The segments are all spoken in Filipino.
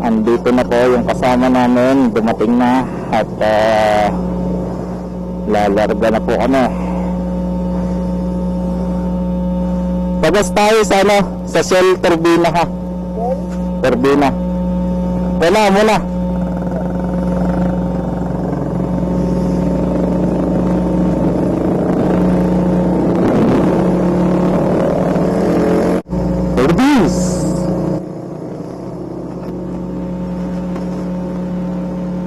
andito na po yung kasama namin, dumating na at lalarga na po kami. Pabas tayo sa ano, sa Shell Turbina ha. Turbina. Wala muna. Turbis.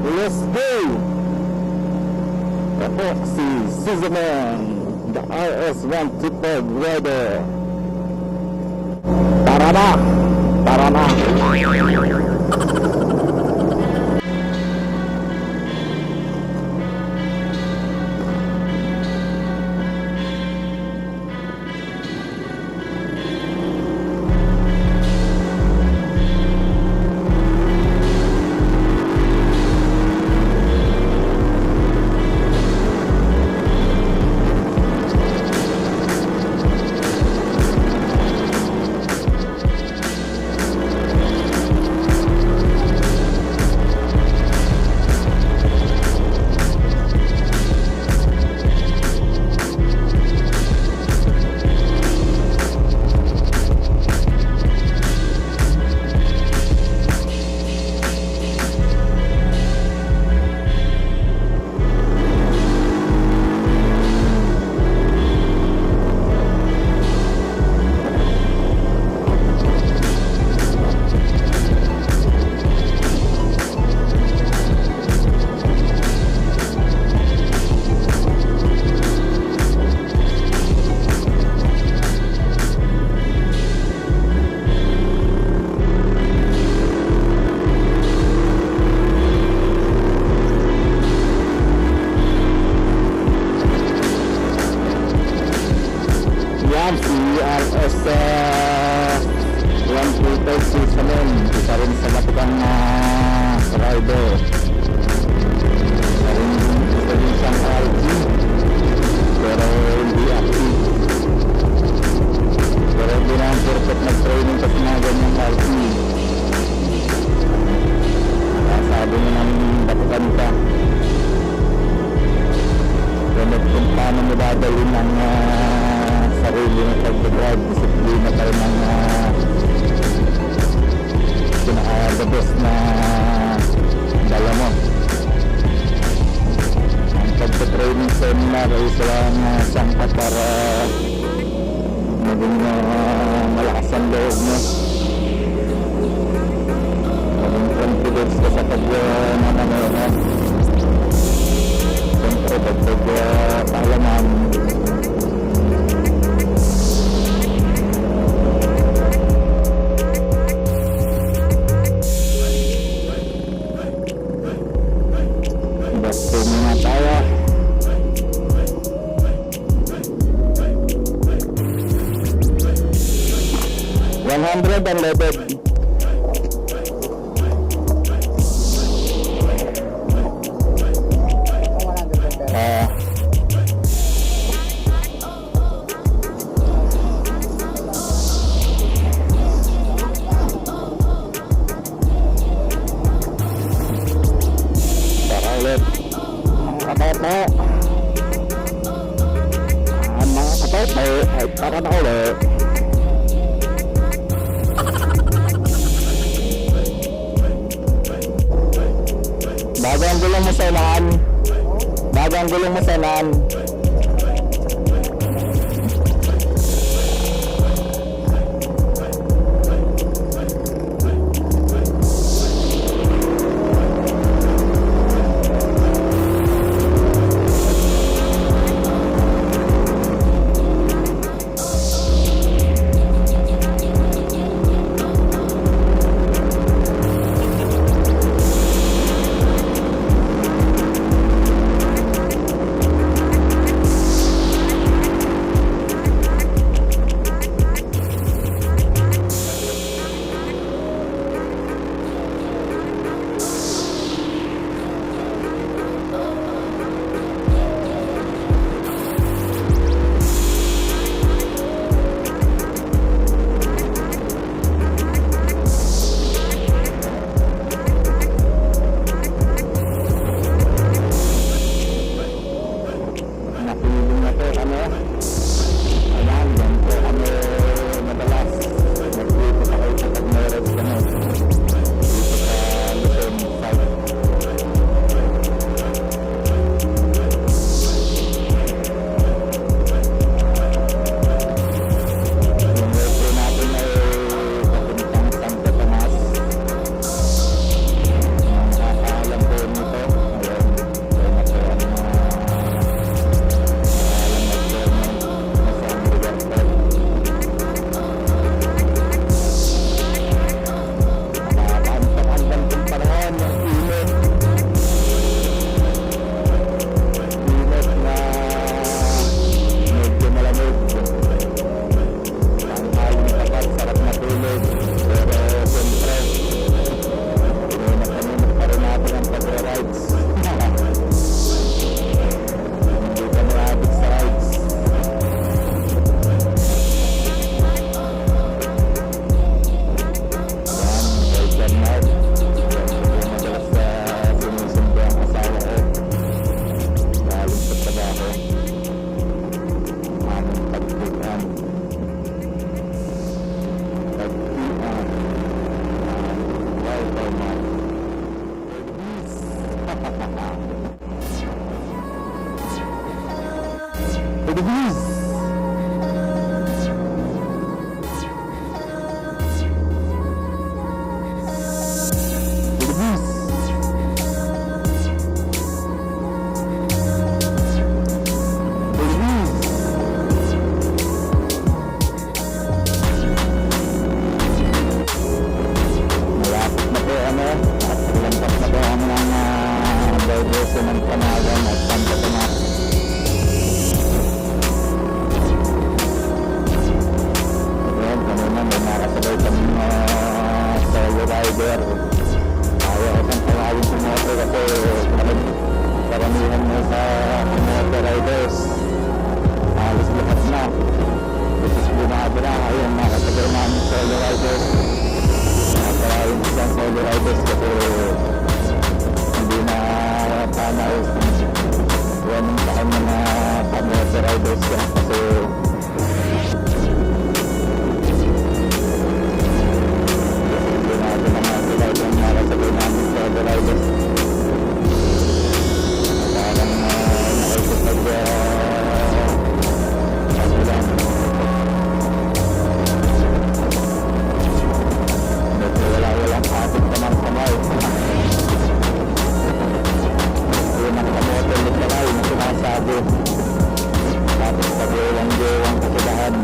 Let's go. Epoxy Sizzleman, the RS-125 Rider. Tara na! Tara na! Yan, si RS 125 Sizzleman, isa rin sa batikang rider. Isa rin siyang RG, pero hindi active. Pero hindi na ang perfect nag-training kasi mga ganyang RG. Sabi mo ng batikan ka, kung paano mo dadalhin ng sarili ng pag-drive, disiplina pa rin ang pinaka-the best na dala mo. Ang pag-training seminar ay isang sangkat para maging malakas ang loob mo, maging confidence ka sa pag-nananood. Siyempre pag-paalaman, basta muna tayo. $100 ang level. Ulit katoto ang mga katoto ay para na ulit. Bago ang gulong mo sa unahan, bago ang gulong mo sa unahan. my. Please. Karamihan mo sa motor riders halos lahat na kasi bumado na ayun nakatagal namin solo riders nakatagal isang solo riders kasi hindi na tama yan ang saan mga motor riders yan kasi bumado na nga sila yung nakatagal namin solo riders parang nakikipag ano lang medyo walang ating tamang kamay yun ang kamote ulit kamay na sinasabi tapos pag walang gewang kasidahan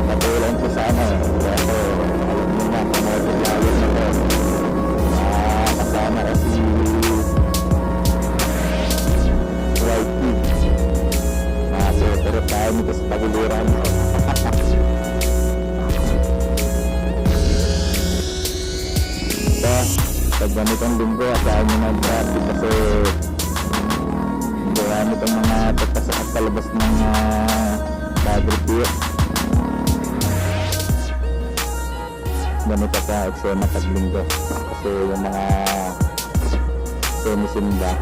patulan ko sana kasi alam mo na kamote lalo na to kasama si YT pero tayo nito sa tagiliran pag ganitong linggo asahan nyo ng traffic kasi marami itong mga pagpasok at palabas ng Padre Pio ganito ka eksena pag linggo kasi yung mga semisimba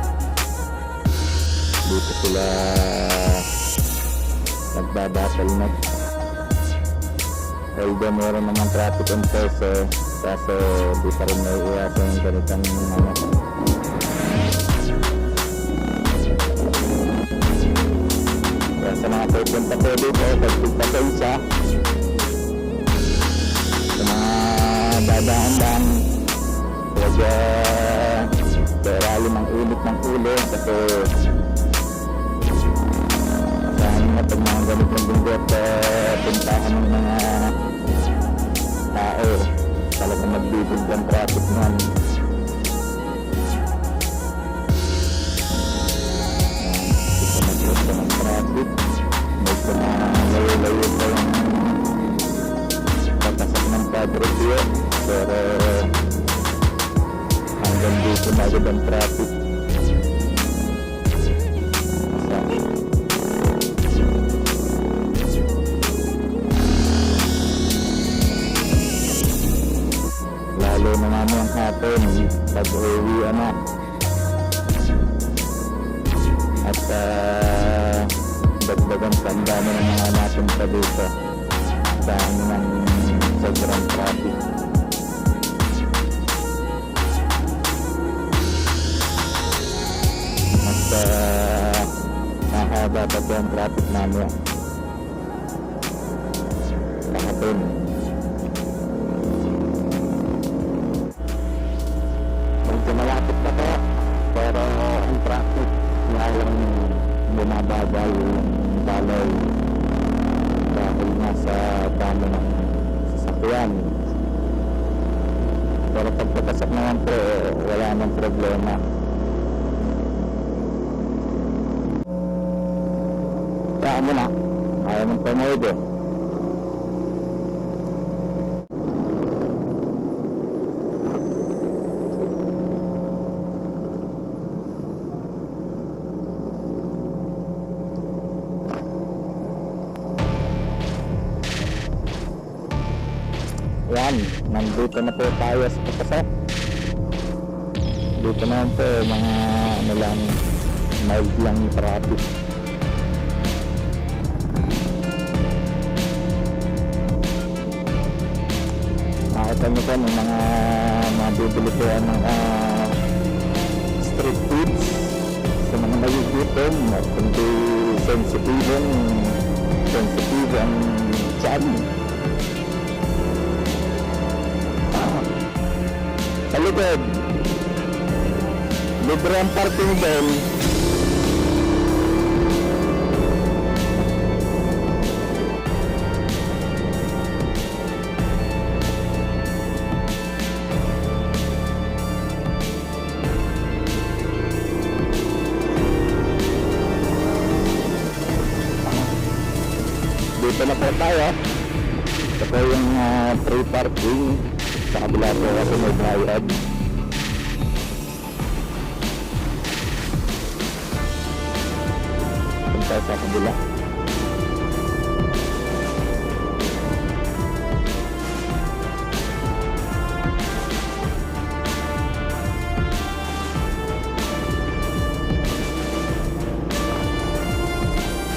dito sila nagbabattle although meron naman traffic enforcer kasi di pa rin may iwasan yung ganitang kaya sa mga pupunta po dito pagpagpasensya sa mga dadaan-daan huwag perali ng init ng ulo kasi saan nga pag mga ganit ng linggo at puntahan ng mga tao talagang magbibig ang traffic naman ito mag-resta ng traffic medyo na layo-layo pa yung patasok ng Padre Pio pero hanggang dito na agad ang traffic lalo na namin ang hapon pag uwi at dagdagan sa ang dami ng mga natin pa dito dahil ng sobrang traffic at mahaba pa ang traffic namin kahapon medyo malapit na po pero ang traffic ngayon bumabagal yung balay dahil nasa dami ng sasakyan pero pagpapasok naman po wala nang problema kaya mo na ayaw mong pamode yan, nandito na po tayo sa papasok dito naman po mga ano lang mild lang yung traffic makikita nyo po ng mga mabibili po ang mga street foods sa mga nagigutom at kundi sensitive ang tiyan. Sa likod, libre ang parking doon. Dito na po tayo. Ito po yung free parking. Sa kabila po kasi may bayad. Punta sa kabila.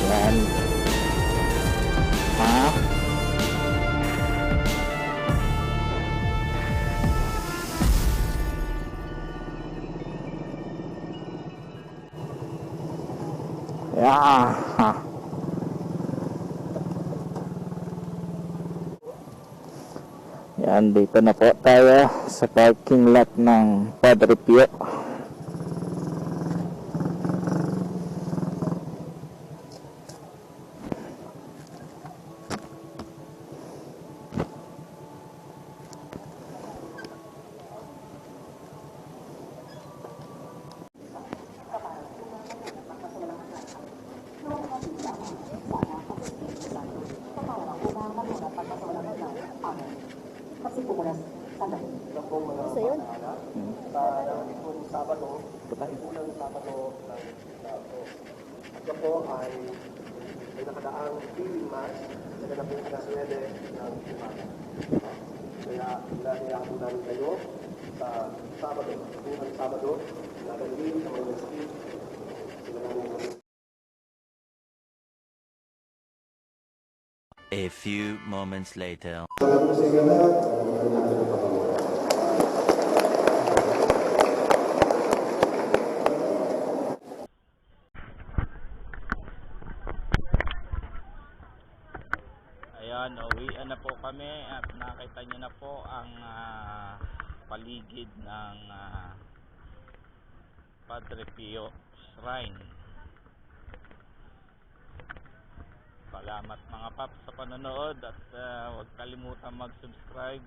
Yan. Yeah. Yan, dito na po tayo sa parking lot ng Padre Pio. So yun. Sabado, unang Sabado ito po ay may nakadaang healing mass na ganapin sa 9 ng umaga. Kaya inanayaan namin kayo sa Sabado, unang Sabado, na dalhin sa mga sakit. A few moments later. Ayan, uwian na po kami at nakita nyo na po ang paligid ng Padre Pio Shrine. Salamat mga paps sa panonood at huwag kalimutan mag-subscribe.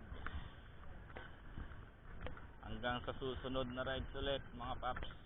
Hanggang sa susunod na rides ulit mga paps.